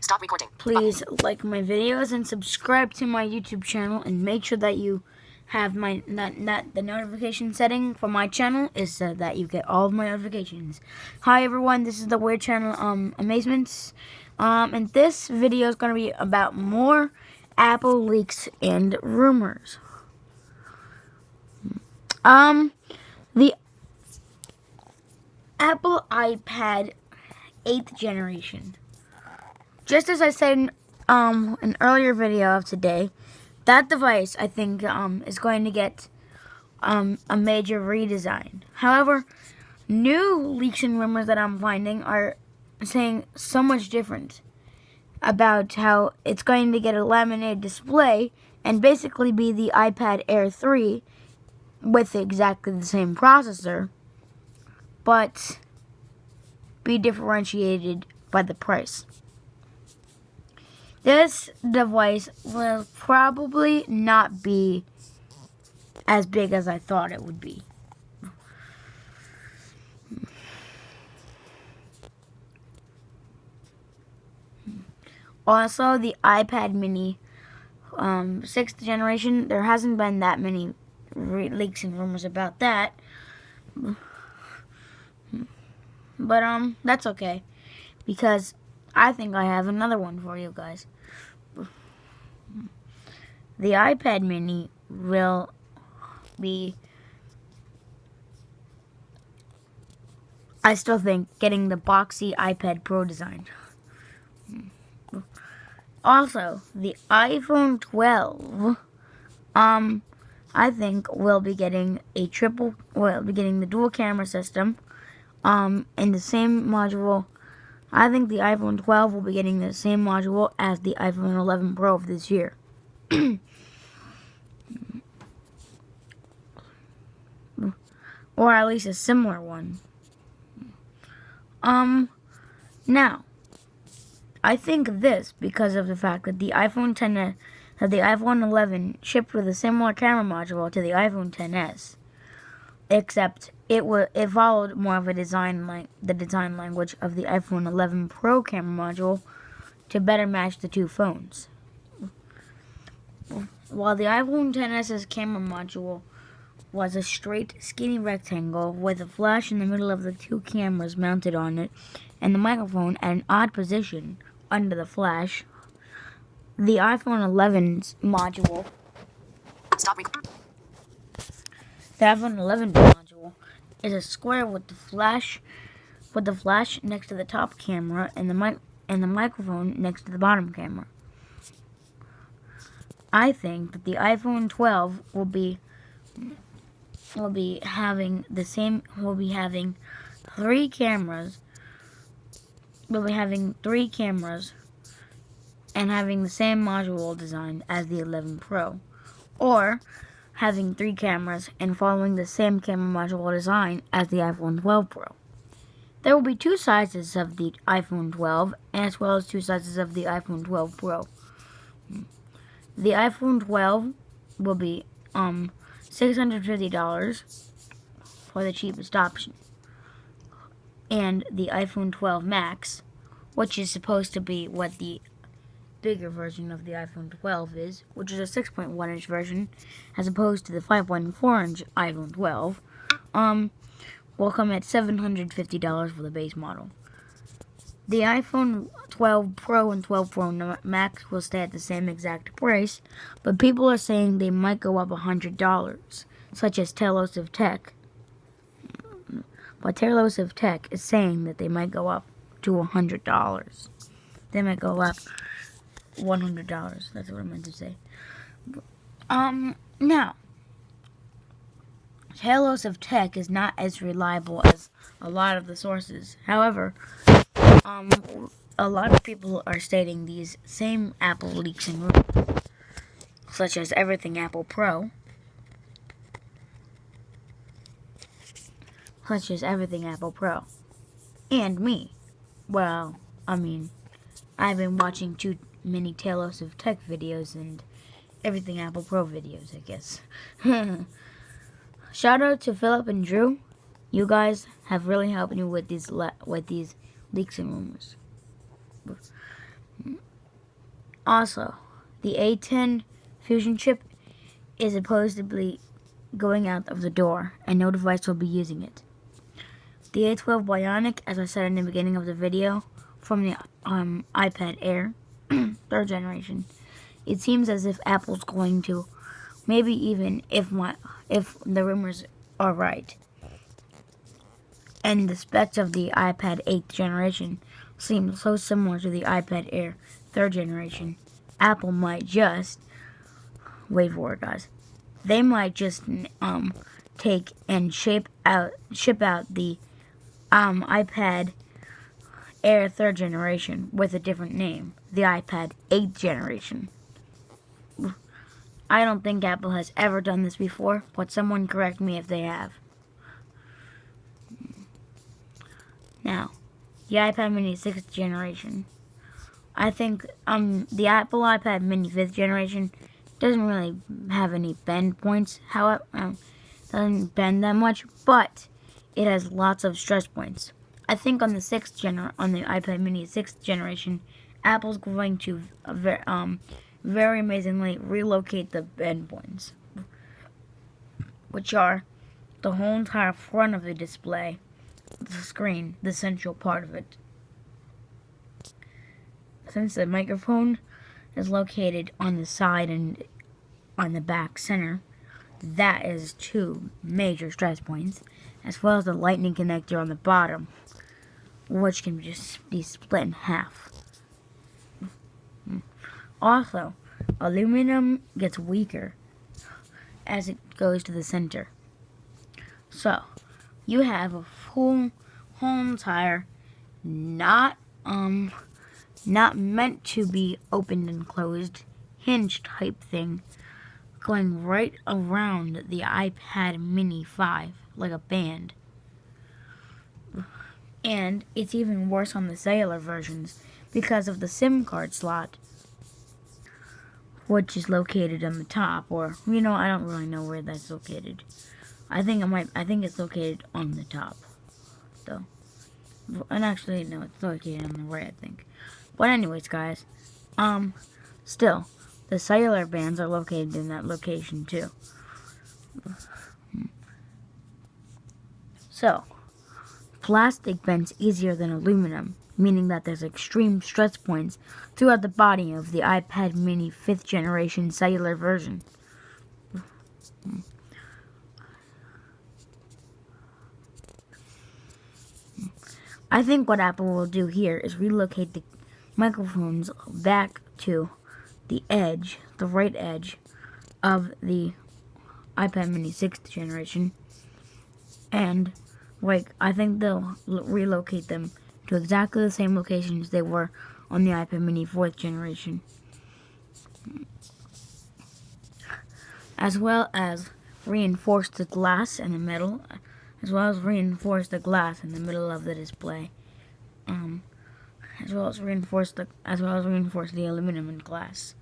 Stop recording. Please like my videos and subscribe to my YouTube channel, and make sure that you have the notification setting for my channel is so that you get all of my notifications. Hi everyone, this is the Weird Channel Amazements. And this video is going to be about more Apple leaks and rumors. The Apple iPad 8th generation. Just as I said in an earlier video of today, that device, I think, is going to get a major redesign. However, new leaks and rumors that I'm finding are saying so much different about how it's going to get a laminated display and basically be the iPad Air 3 with exactly the same processor, but be differentiated by the price. This device will probably not be as big as I thought it would be. Also, the iPad mini 6th generation, there hasn't been that many leaks and rumors about that. But that's okay, because I think I have another one for you guys. The iPad mini will be, I still think, getting the boxy iPad Pro design. Also, the iPhone 12, I think will be getting the dual camera system, in the same module. I think the iPhone 12 will be getting the same module as the iPhone 11 Pro of this year. Or at least a similar one. Now, I think this because of the fact that the iPhone 11 shipped with a similar camera module to the iPhone XS, except it followed more of the design language of the iPhone 11 Pro camera module to better match the two phones. While the iPhone XS's camera module was a straight, skinny rectangle with a flash in the middle of the two cameras mounted on it, and the microphone at an odd position under the flash, the iPhone 11's module, the iPhone 11 module is a square with the flash next to the top camera and the microphone next to the bottom camera. I think that the iPhone 12 will be having three cameras. And having the same module design as the 11 Pro, or having three cameras and following the same camera module design as the iPhone 12 Pro. There will be two sizes of the iPhone 12, as well as two sizes of the iPhone 12 Pro. The iPhone 12 will be $650 for the cheapest option, and the iPhone 12 Max, which is supposed to be what the bigger version of the iPhone 12 is, which is a 6.1-inch version, as opposed to the 5.4-inch iPhone 12, will come at $750 for the base model. The iPhone 12 Pro and 12 Pro Max will stay at the same exact price, but people are saying they might go up $100, such as Telos of Tech. But Telos of Tech is saying that they might go up to $100. They might go up $100. That's what I meant to say. Now, Telos of Tech is not as reliable as a lot of the sources. However, a lot of people are stating these same Apple leaks and rumors, such as Everything Apple Pro, and me. Well, I mean, I've been watching too many Telos of Tech videos and Everything Apple Pro videos, I guess. Shout out to Philip and Drew. You guys have really helped me with these leaks and rumors. Also, the A10 Fusion chip is supposedly going out of the door, and no device will be using it. The A12 Bionic, as I said in the beginning of the video, from the iPad Air, 3rd generation, it seems as if Apple's going to, maybe even if the rumors are right, and the specs of the iPad 8th generation seem so similar to the iPad Air 3rd generation, Apple might just, wait for it guys, they might just take and ship out the iPad Air 3rd generation with a different name, the iPad 8th generation. I don't think Apple has ever done this before, but someone correct me if they have. Now, the iPad mini 6th generation. I think the Apple iPad mini 5th generation doesn't really have any bend points, however, doesn't bend that much, but it has lots of stress points. I think on the iPad mini 6th generation, Apple's going to very amazingly relocate the bend points, which are the whole entire front of the display, the screen, the central part of it. Since the microphone is located on the side and on the back center, that is 2 major stress points, as well as the lightning connector on the bottom, which can just be split in half. Also, aluminum gets weaker as it goes to the center. So, you have a whole entire not meant to be opened and closed hinge type thing going right around the iPad mini 5 like a band. And it's even worse on the cellular versions because of the SIM card slot, which is located on the top, or I don't really know where that's located. I think it's located on the top, though. And actually, no, it's located on the right, I think. But anyways, guys, still, the cellular bands are located in that location too. So, plastic bends easier than aluminum, meaning that there's extreme stress points throughout the body of the iPad mini 5th generation cellular version. I think what Apple will do here is relocate the microphones back to the edge, the right edge of the iPad mini 6th generation, and I think they'll relocate them to exactly the same locations they were on the iPad mini 4th generation, as well as reinforce the glass in the middle, of the display, as well as reinforce the aluminum and glass.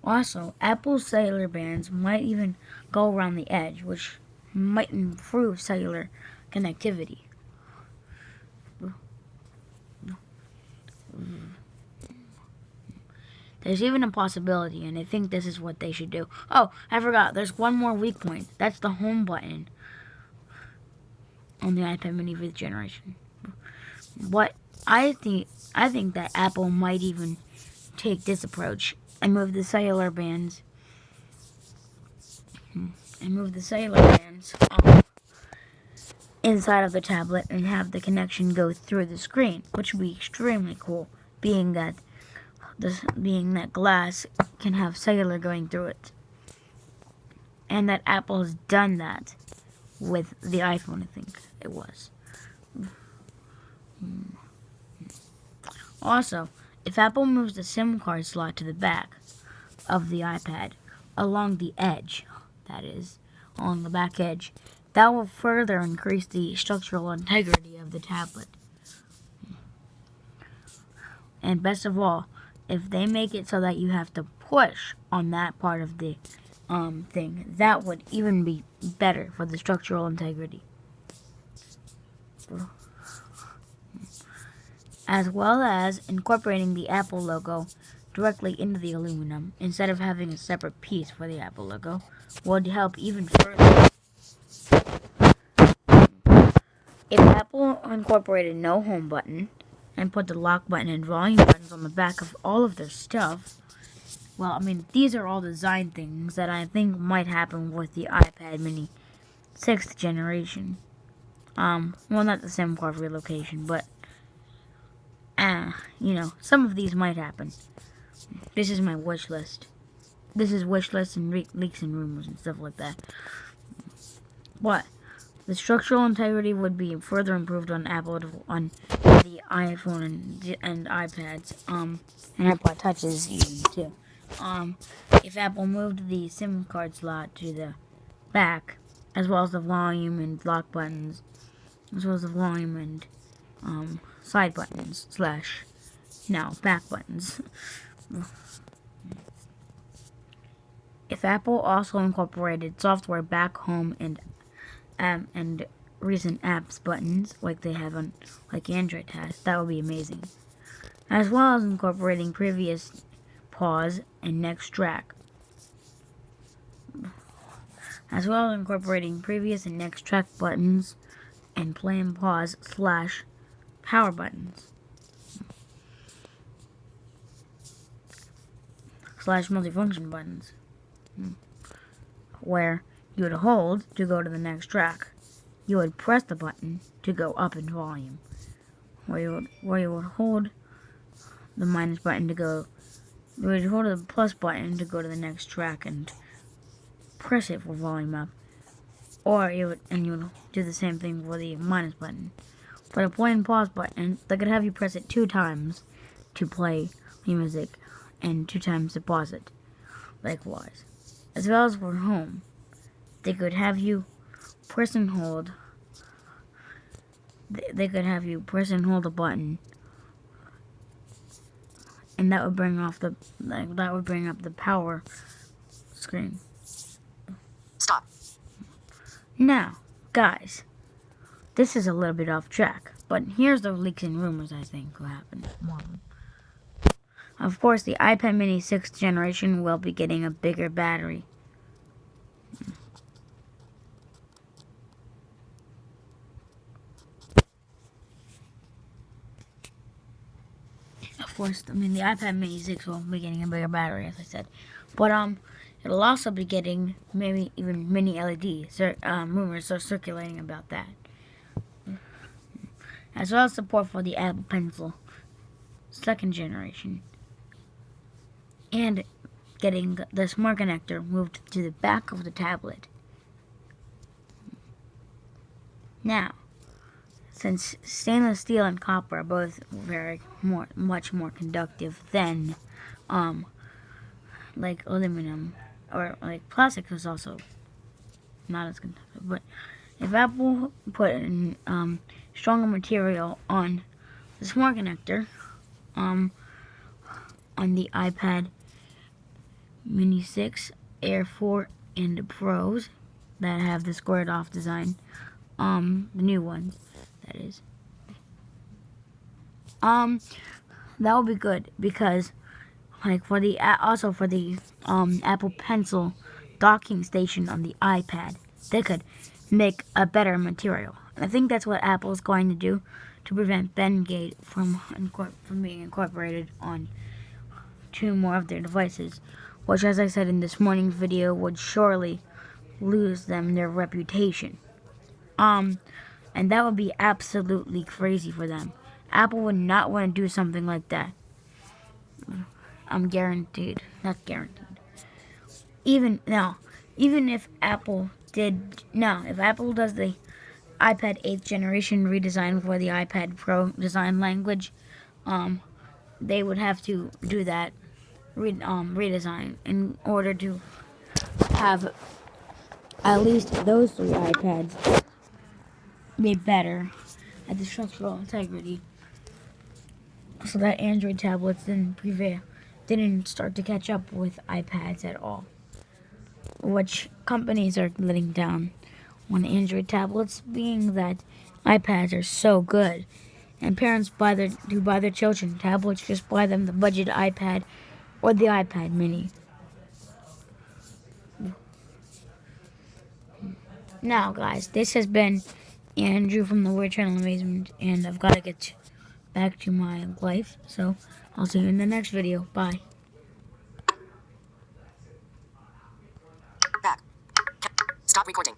Also, Apple's cellular bands might even go around the edge, which might improve cellular connectivity. There's even a possibility, and I think this is what they should do. Oh, I forgot. There's one more weak point. That's the home button on the iPad mini 5th generation. What I think that Apple might even take this approach and move the cellular bands inside of the tablet and have the connection go through the screen, which would be extremely cool, being that glass can have cellular going through it. And that Apple has done that with the iPhone, I think it was. Also, if Apple moves the SIM card slot to the back of the iPad, along the edge, that is, along the back edge, that will further increase the structural integrity of the tablet. And best of all, if they make it so that you have to push on that part of the thing, that would even be better for the structural integrity. as well as incorporating the Apple logo directly into the aluminum instead of having a separate piece for the Apple logo would help even further. If Apple incorporated no home button and put the lock button and volume buttons on the back of all of their stuff, well, I mean, these are all design things that I think might happen with the iPad mini 6th generation. Well, not the SIM card relocation, but, some of these might happen. This is my wish list. This is wish lists and leaks and rumors and stuff like that. But the structural integrity would be further improved on on the iPhone and iPads, and iPod touches even too. If Apple moved the SIM card slot to the back, as well as the volume and lock buttons, as well as the volume and side buttons / back buttons. If Apple also incorporated software back home and recent apps buttons like they have like Android has, that would be amazing. As well as incorporating previous pause and next track. As well as incorporating previous and next track buttons and play and pause / power buttons. / multifunction buttons. Where you would hold to go to the next track. You would press the button to go up in volume. Where you would hold the minus button to go. You would hold the plus button to go to the next track and press it for volume up. Or you would do the same thing for the minus button. For the play and pause button, they could have you press it 2 times to play the music and 2 times to pause it. Likewise. As well as for home, they could have you press and hold. They could have you press and hold a button, and that would bring up the power screen. Stop. Now, guys, this is a little bit off track, but here's the leaks and rumors I think will happen. Of course, the iPad mini 6th generation will be getting a bigger battery. Of course, I mean, the iPad mini 6 will be getting a bigger battery, as I said. But, it'll also be getting maybe even mini LEDs. Rumors are circulating about that. As well as support for the Apple Pencil 2nd generation. And getting the smart connector moved to the back of the tablet. Now, since stainless steel and copper are both much more conductive than like aluminum, or like plastic is also not as conductive. But if Apple put in stronger material on the smart connector, on the iPad Mini 6, Air 4, and Pros that have the squared off design, the new ones, that is. That would be good because, like, for the Apple Pencil docking station on the iPad, they could make a better material. And I think that's what Apple is going to do to prevent Bendgate from being incorporated on 2 more of their devices, which, as I said in this morning's video, would surely lose them their reputation. And that would be absolutely crazy for them. Apple would not want to do something like that. I'm guaranteed. Not guaranteed. Even if Apple does the iPad 8th generation redesign for the iPad Pro design language, they would have to do that redesign in order to have at least those 3 iPads be better at the structural integrity, so that Android tablets didn't start to catch up with iPads at all, which companies are letting down on Android tablets, being that iPads are so good And parents who buy their children tablets just buy them the budget iPad or the iPad mini. Now, guys, this has been Andrew from the Weird Channel Amazement, and I've got to get back to my life. So I'll see you in the next video. Bye. Back. Stop recording.